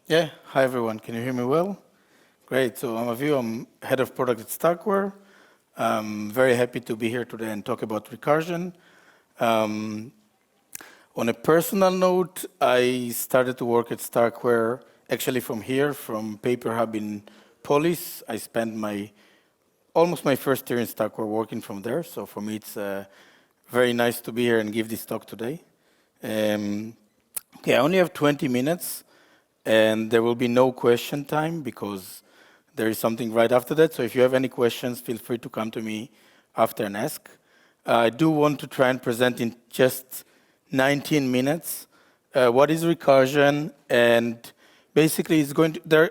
Yeah, hi everyone. Can you hear me well? Great. So I'm Avihu. I'm head of product at Starkware. I'm very happy to be here today and talk about Recursion. Um, on a personal note, I started to work at Starkware actually from here, from Paper Hub in Polis. I spent almost my first year in Starkware working from there. So for me, it's very nice to be here and give this talk today. Okay, I only have 20 minutes. And there will be no question time because there is something right after that. So if you have any questions, feel free to come to me after and ask. I do want to try and present in just 19 minutes what is recursion, and basically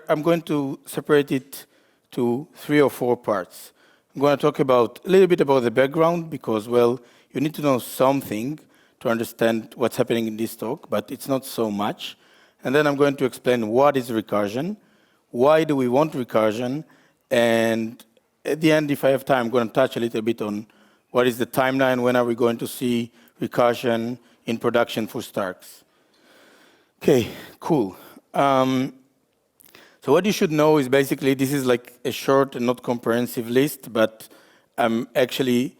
I'm going to separate it to 3 or 4 parts. I'm going to talk a little bit about the background because, well, you need to know something to understand what's happening in this talk, but it's not so much. And then I'm going to explain what is recursion, why do we want recursion, and at the end, if I have time, I'm going to touch a little bit on what is the timeline, when are we going to see recursion in production for Starks. Okay, cool. So what you should know is basically this is like a short and not comprehensive list, but I'm going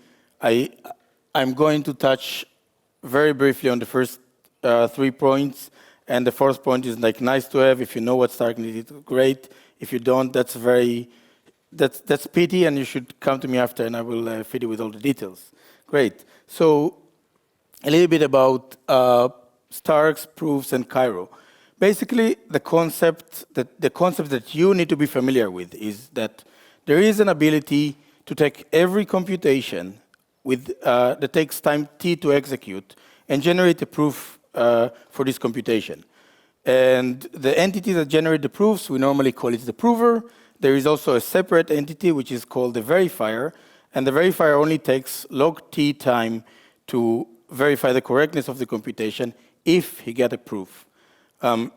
to touch very briefly on the first 3 points. And the fourth point is like nice to have. If you know what StarkNet is, great. If you don't, that's pity, and you should come to me after, and I will feed you with all the details. Great. So a little bit about Starks, proofs, and Cairo. Basically, the concept that you need to be familiar with is that there is an ability to take every computation that takes time t to execute and generate a proof for this computation. And the entity that generates the proofs, we normally call it the prover. There is also a separate entity, which is called the verifier. And the verifier only takes log t time to verify the correctness of the computation if he gets a proof.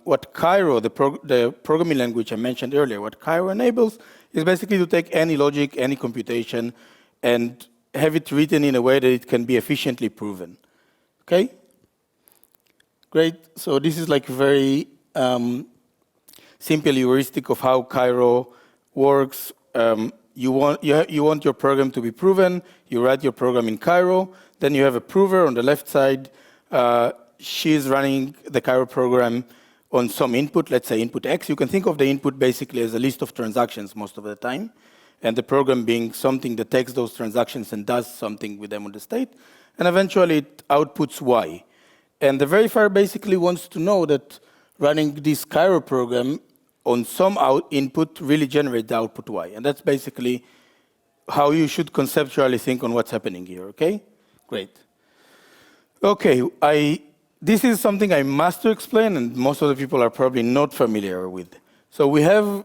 What Cairo, the programming language I mentioned earlier, what Cairo enables is basically to take any logic, any computation, and have it written in a way that it can be efficiently proven. Okay? Great. So this is like very simple heuristic of how Cairo works. You want your program to be proven. You write your program in Cairo. Then you have a prover on the left side. She is running the Cairo program on some input, let's say input X. You can think of the input basically as a list of transactions most of the time, and the program being something that takes those transactions and does something with them on the state, and eventually it outputs Y. And the verifier basically wants to know that running this Cairo program on some input really generates the output Y. And that's basically how you should conceptually think on what's happening here, okay? Great. Okay, this is something I must explain, and most of the people are probably not familiar with. So we have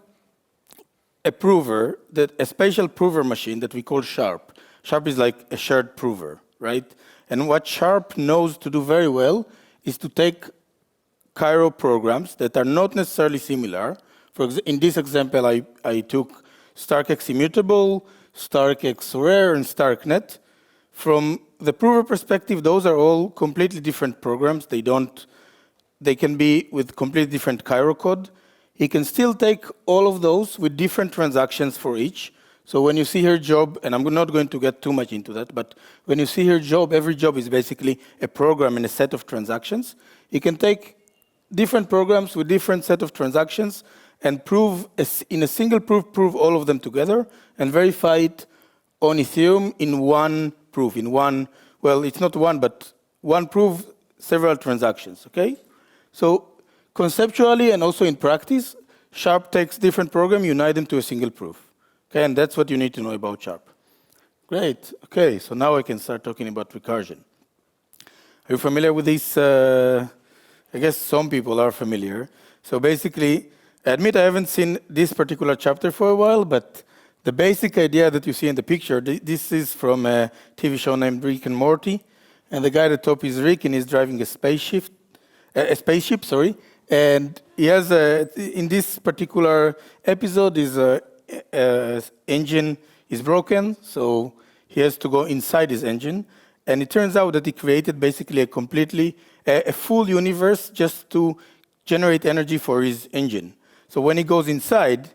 a prover, a special prover machine that we call Sharp. Sharp is like a shared prover, right? And what Sharp knows to do very well is to take Cairo programs that are not necessarily similar. In this example, I took StarkX Immutable, StarkX Rare, and StarkNet. From the prover perspective, those are all completely different programs. They can be with completely different Cairo code. He can still take all of those with different transactions for each. So when you see here job, and I'm not going to get too much into that, but when you see here job, every job is basically a program and a set of transactions. You can take different programs with different set of transactions and prove, in a single prove all of them together and verify it on Ethereum in one proof, well, it's not one, but one proof, several transactions, okay? So conceptually and also in practice, Sharp takes different programs, unite them to a single proof. Okay, and that's what you need to know about Sharp. Great. Okay, so now I can start talking about recursion. Are you familiar with this? I guess some people are familiar. So basically, I admit I haven't seen this particular chapter for a while, but the basic idea that you see in the picture, this is from a TV show named Rick and Morty, and the guy at the top is Rick, and he's driving a spaceship, and he has in this particular episode, his engine is broken, so he has to go inside his engine, and it turns out that he created basically a full universe just to generate energy for his engine. So when he goes inside,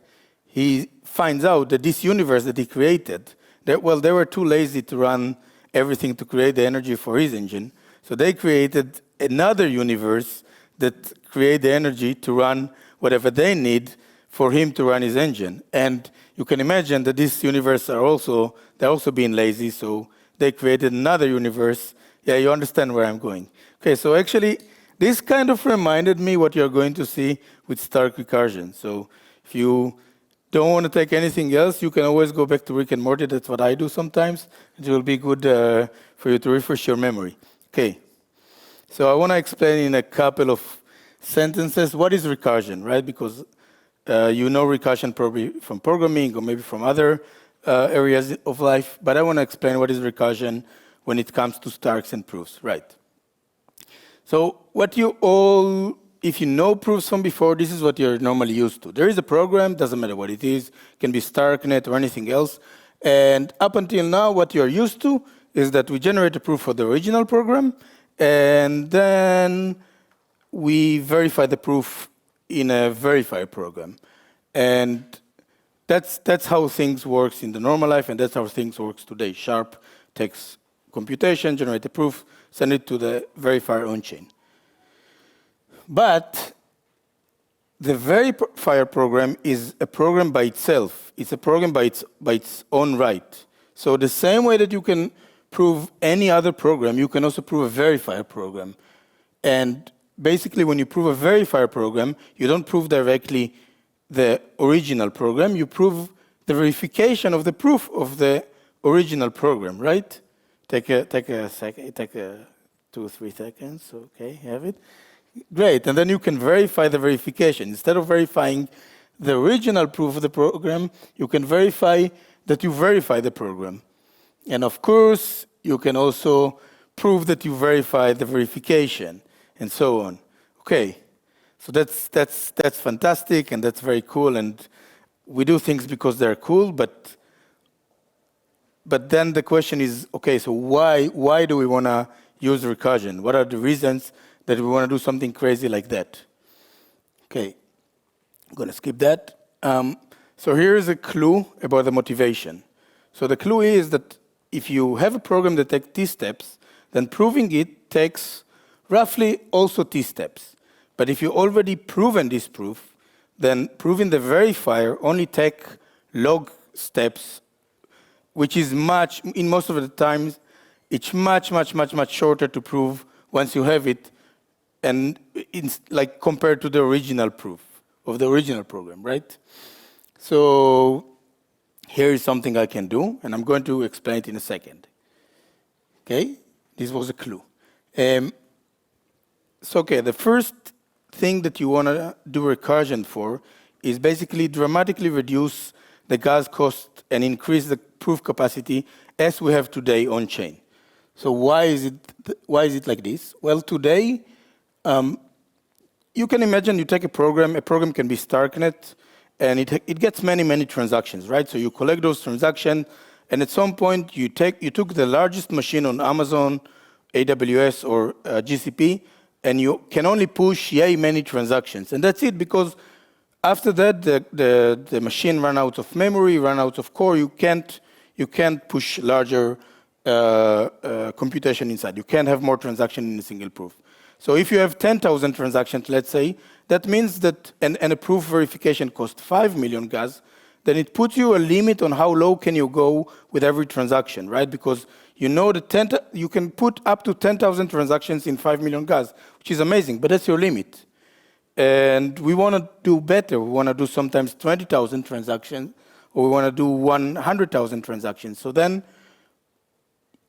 he finds out that this universe that he created, that, well, they were too lazy to run everything to create the energy for his engine. So they created another universe that create the energy to run whatever they need for him to run his engine. And you can imagine that this universe they're also being lazy, so they created another universe. Yeah, you understand where I'm going. Okay, so actually, this kind of reminded me what you're going to see with Stark Recursion. So if you don't want to take anything else, you can always go back to Rick and Morty. That's what I do sometimes. It will be good for you to refresh your memory. Okay, so I want to explain in a couple of sentences what is recursion, right? Because you know recursion probably from programming or maybe from other areas of life, but I want to explain what is recursion when it comes to Starks and proofs, right? So what you all, if you know proofs from before, this is what you're normally used to. There is a program, doesn't matter what it is, it can be StarkNet or anything else, and up until now, what you're used to is that we generate a proof for the original program, and then we verify the proof in a verifier program. And that's how things works in the normal life, and that's how things works today. Sharp takes computation, generate a proof, send it to the verifier on-chain. But the verifier program is a program by itself. It's a program by its own right. So the same way that you can prove any other program, you can also prove a verifier program. And basically, when you prove a verifier program, you don't prove directly the original program, you prove the verification of the proof of the original program, right? Take a second, take 2 or 3 seconds, okay, have it. Great, and then you can verify the verification. Instead of verifying the original proof of the program, you can verify that you verify the program. And of course, you can also prove that you verify the verification, and so on. Okay, so that's fantastic, and that's very cool, and we do things because they're cool, but then the question is, okay, so why do we want to use recursion? What are the reasons that we want to do something crazy like that? Okay, I'm going to skip that. So here's a clue about the motivation. So the clue is that if you have a program that takes T steps, then proving it takes roughly also T steps. But if you already proven this proof, then proving the verifier only take log steps, which is in most of the times, it's much shorter to prove once you have it, and it's like compared to the original proof of the original program, right? So here is something I can do, and I'm going to explain it in a second. Okay, this was a clue. So okay, the first thing that you want to do recursion for is basically dramatically reduce the gas cost and increase the proof capacity as we have today on chain. So why is it like this? Well, today, you can imagine you take a program can be StarkNet, and it gets many transactions, right? So you collect those transactions, and at some point you took the largest machine on Amazon, AWS, or GCP, and you can only push many transactions, and that's it, because after that the machine run out of memory, run out of core. You can't push larger computation inside. You can't have more transactions in a single proof. So if you have 10,000 transactions, let's say, that means that, and a proof verification costs 5 million gas, then it puts you a limit on how low can you go with every transaction, right? Because you know that you can put up to 10,000 transactions in 5 million gas, which is amazing, but that's your limit. And we want to do better. We want to do sometimes 20,000 transactions, or we want to do 100,000 transactions. So then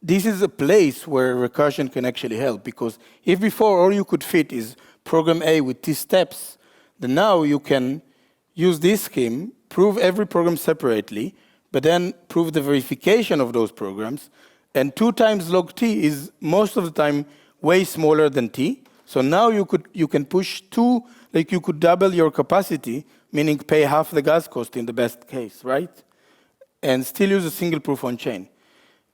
this is a place where recursion can actually help, because if before all you could fit is program A with T steps, then now you can use this scheme, prove every program separately, but then prove the verification of those programs. And 2 times log T is most of the time way smaller than T. So now you can push 2, like you could double your capacity, meaning pay half the gas cost in the best case, right? And still use a single proof on chain.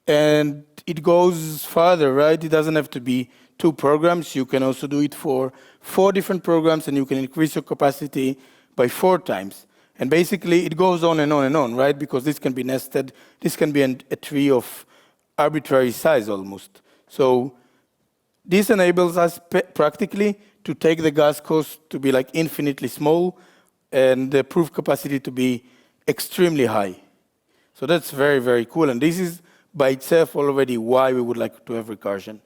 And it goes further, right? It doesn't have to be 2 programs. You can also do it for 4 different programs, and you can increase your capacity by 4 times. And basically, it goes on and on and on, right? Because this can be nested. This can be a tree of arbitrary size almost. So this enables us practically to take the gas cost to be like infinitely small and the proof capacity to be extremely high. So that's very, very cool. And this is by itself already why we would like to have recursion.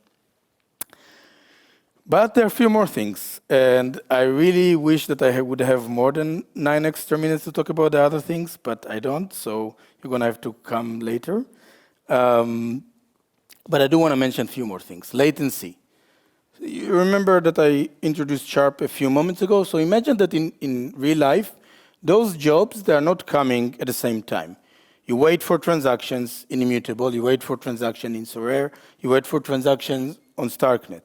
But there are a few more things. And I really wish that I would have more than 9 extra minutes to talk about the other things, but I don't. So you're going to have to come later. But I do want to mention a few more things. Latency. You remember that I introduced Sharp a few moments ago. So imagine that in real life, those jobs, they are not coming at the same time. You wait for transactions in Immutable, you wait for transactions in Sorare, you wait for transactions on StarkNet.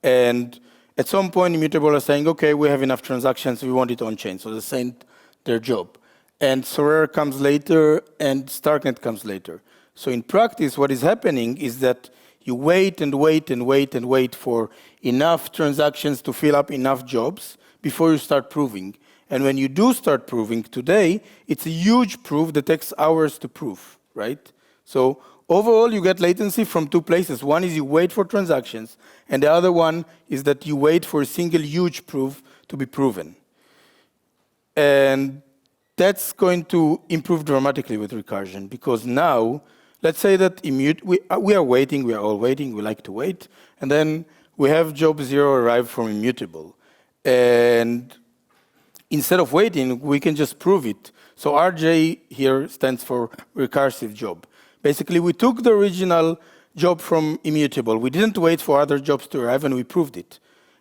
And at some point, Immutable are saying, okay, we have enough transactions, we want it on-chain. So they send their job. And Sorare comes later, and StarkNet comes later. So in practice, what is happening is that you wait and wait and wait and wait for enough transactions to fill up enough jobs before you start proving. And when you do start proving today, it's a huge proof that takes hours to prove, right? So overall, you get latency from 2 places. One is you wait for transactions, and the other one is that you wait for a single huge proof to be proven. And that's going to improve dramatically with recursion, because now, let's say that we are waiting, we are all waiting, we like to wait, and then we have job 0 arrive from Immutable. And instead of waiting, we can just prove it. So RJ here stands for recursive job. Basically, we took the original job from Immutable. We didn't wait for other jobs to arrive, and we proved it.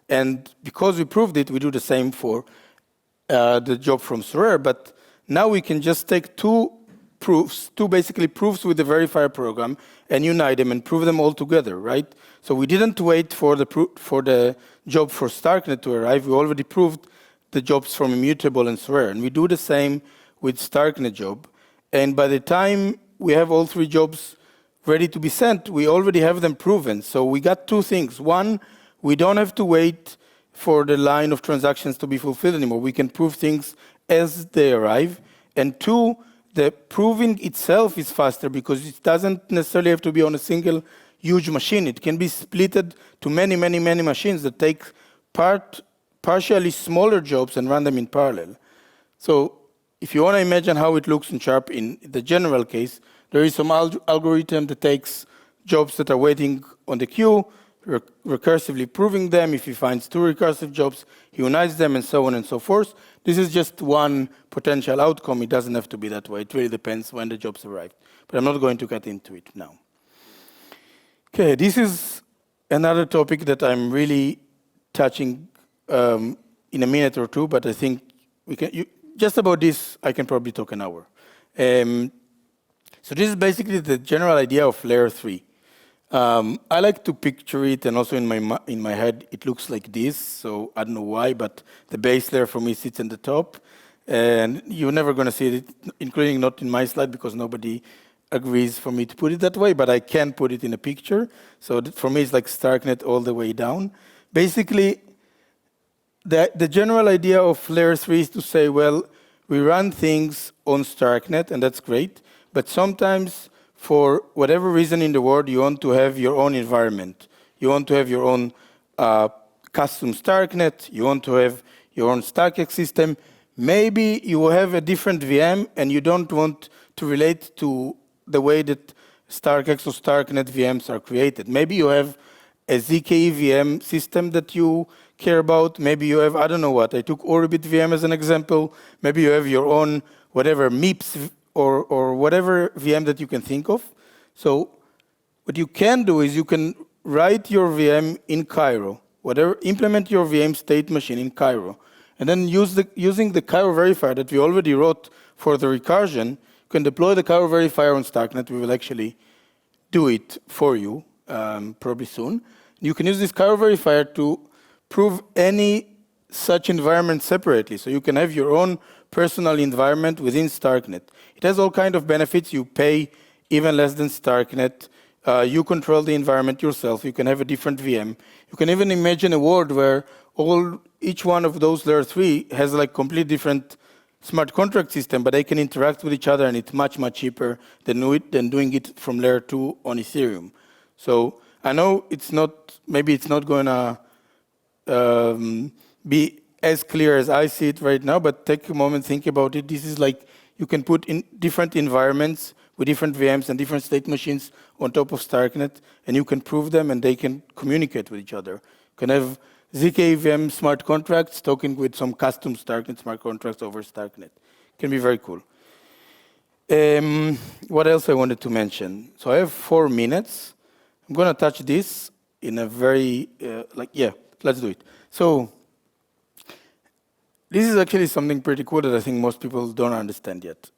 And because we proved it, we do the same for the job from Sorare. But now we can just take 2 proofs, 2 basically proofs with the verifier program, and unite them and prove them all together, right? So we didn't wait for the job for StarkNet to arrive. We already proved the jobs from Immutable and Sorare. And we do the same with StarkNet job. And by the time we have all 3 jobs ready to be sent, we already have them proven. So we got 2 things. One, we don't have to wait for the line of transactions to be fulfilled anymore. We can prove things as they arrive. And 2, the proving itself is faster because it doesn't necessarily have to be on a single huge machine. It can be splitted to many, many, many machines that take partially smaller jobs and run them in parallel. So if you want to imagine how it looks in Sharp in the general case, there is some algorithm that takes jobs that are waiting on the queue, recursively proving them. If he finds 2 recursive jobs, he unites them, and so on and so forth. This is just one potential outcome. It doesn't have to be that way. It really depends when the jobs arrive. But I'm not going to get into it now. Okay, this is another topic that I'm really touching in a minute or 2, but I think we can. Just about this, I can probably talk an hour. So this is basically the general idea of layer 3. I like to picture it, and also in my head, it looks like this. So I don't know why, but the base layer for me sits in the top. And you're never going to see it, including not in my slide, because nobody agrees for me to put it that way, but I can put it in a picture. So for me, it's like StarkNet all the way down. Basically, the general idea of layer 3 is to say, well, we run things on StarkNet, and that's great. But sometimes, for whatever reason in the world, you want to have your own environment. You want to have your own custom StarkNet. You want to have your own StarkX system. Maybe you will have a different VM, and you don't want to relate to the way that StarkX or StarkNet VMs are created. Maybe you have a ZKE VM system that you care about. Maybe you have, I don't know what, I took Orbit VM as an example. Maybe you have your own, whatever, MIPS or whatever VM that you can think of. So what you can do is you can write your VM in Cairo, implement your VM state machine in Cairo, and then using the Cairo verifier that we already wrote for the recursion, you can deploy the Cairo verifier on StarkNet. We will actually do it for you probably soon. You can use this Cairo verifier to prove any such environment separately. So you can have your own personal environment within StarkNet. It has all kinds of benefits. You pay even less than StarkNet. You control the environment yourself. You can have a different VM. You can even imagine a world where each one of those layer 3 has like completely different smart contract system, but they can interact with each other, and it's much, much cheaper than doing it from layer 2 on Ethereum. So I know maybe it's not going to be as clear as I see it right now, but take a moment, think about it. This is like you can put in different environments with different VMs and different state machines on top of StarkNet, and you can prove them, and they can communicate with each other. You can have ZK VM smart contracts talking with some custom StarkNet smart contracts over StarkNet. It can be very cool. What else I wanted to mention? So I have 4 minutes. I'm going to touch this in a very, let's do it. So this is actually something pretty cool that I think most people don't understand yet.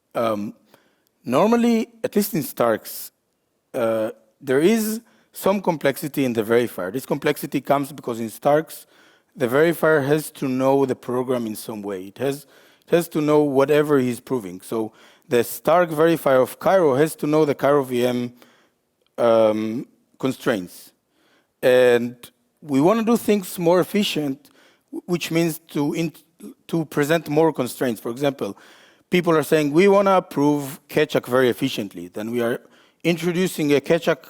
Normally, at least in Starks, there is some complexity in the verifier. This complexity comes because in Starks, the verifier has to know the program in some way. It has to know whatever he's proving. So the Stark verifier of Cairo has to know the Cairo VM constraints. And we want to do things more efficient, which means to present more constraints. For example, people are saying, we want to approve Ketchuk very efficiently. Then we are introducing a Ketchuk,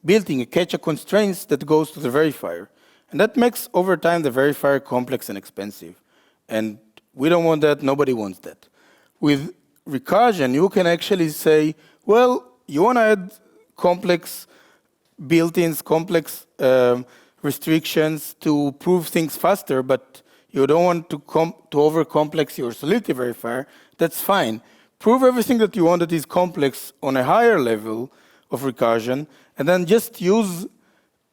building a Ketchuk constraints that goes to the verifier. And that makes, over time, the verifier complex and expensive. And we don't want that. Nobody wants that. With Recursion, you can actually say, well, you want to add complex built-ins, complex restrictions to prove things faster, but you don't want to over-complex your Solidity verifier. That's fine. Prove everything that you want that is complex on a higher level of Recursion, and then just use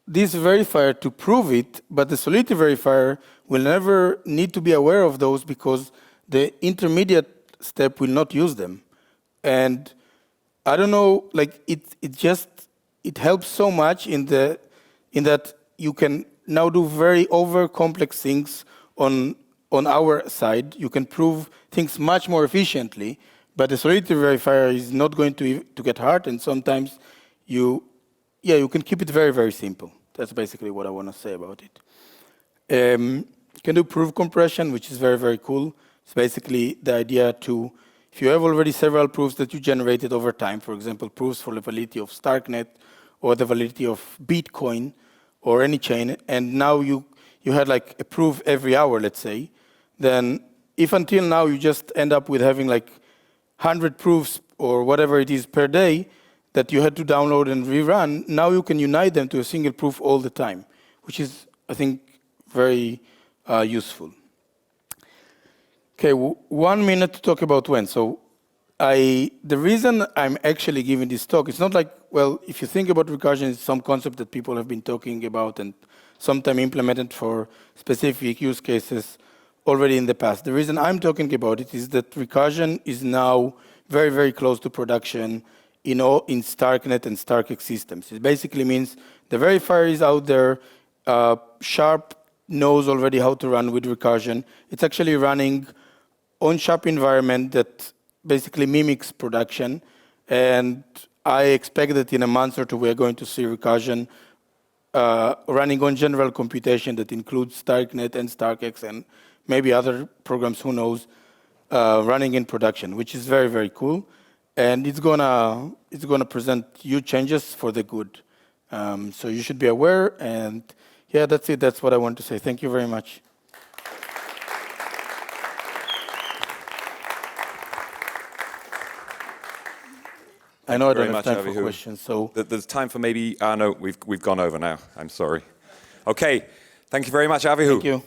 this verifier to prove it, but the Solidity verifier will never need to be aware of those because the intermediate step will not use them. And I don't know, like it helps so much in that you can now do very over-complex things on our side. You can prove things much more efficiently, but the Solidity verifier is not going to get hard, and sometimes you can keep it very, very simple. That's basically what I want to say about it. You can do proof compression, which is very, very cool. It's basically the idea to, if you have already several proofs that you generated over time, for example, proofs for the validity of StarkNet or the validity of Bitcoin or any chain, and now you had like a proof every hour, let's say, then if until now you just end up with having like 100 proofs or whatever it is per day that you had to download and rerun, now you can unite them to a single proof all the time, which is, I think, very useful. Okay, 1 minute to talk about when. So the reason I'm actually giving this talk, it's not like, well, if you think about recursion, it's some concept that people have been talking about and sometime implemented for specific use cases already in the past. The reason I'm talking about it is that recursion is now very, very close to production in StarkNet and StarkX systems. It basically means the verifier is out there. Sharp knows already how to run with recursion. It's actually running on Sharp environment that basically mimics production. And I expect that in a month or two, we're going to see recursion running on general computation that includes StarkNet and StarkX and maybe other programs, who knows, running in production, which is very, very cool. And it's gonna present huge changes for the good. So you should be aware. And yeah, that's it. That's what I want to say. Thank you very much. I know I don't have time for questions, so there's time for maybe. No, we've gone over now. I'm sorry. Okay, thank you very much, Avihu. Thank you.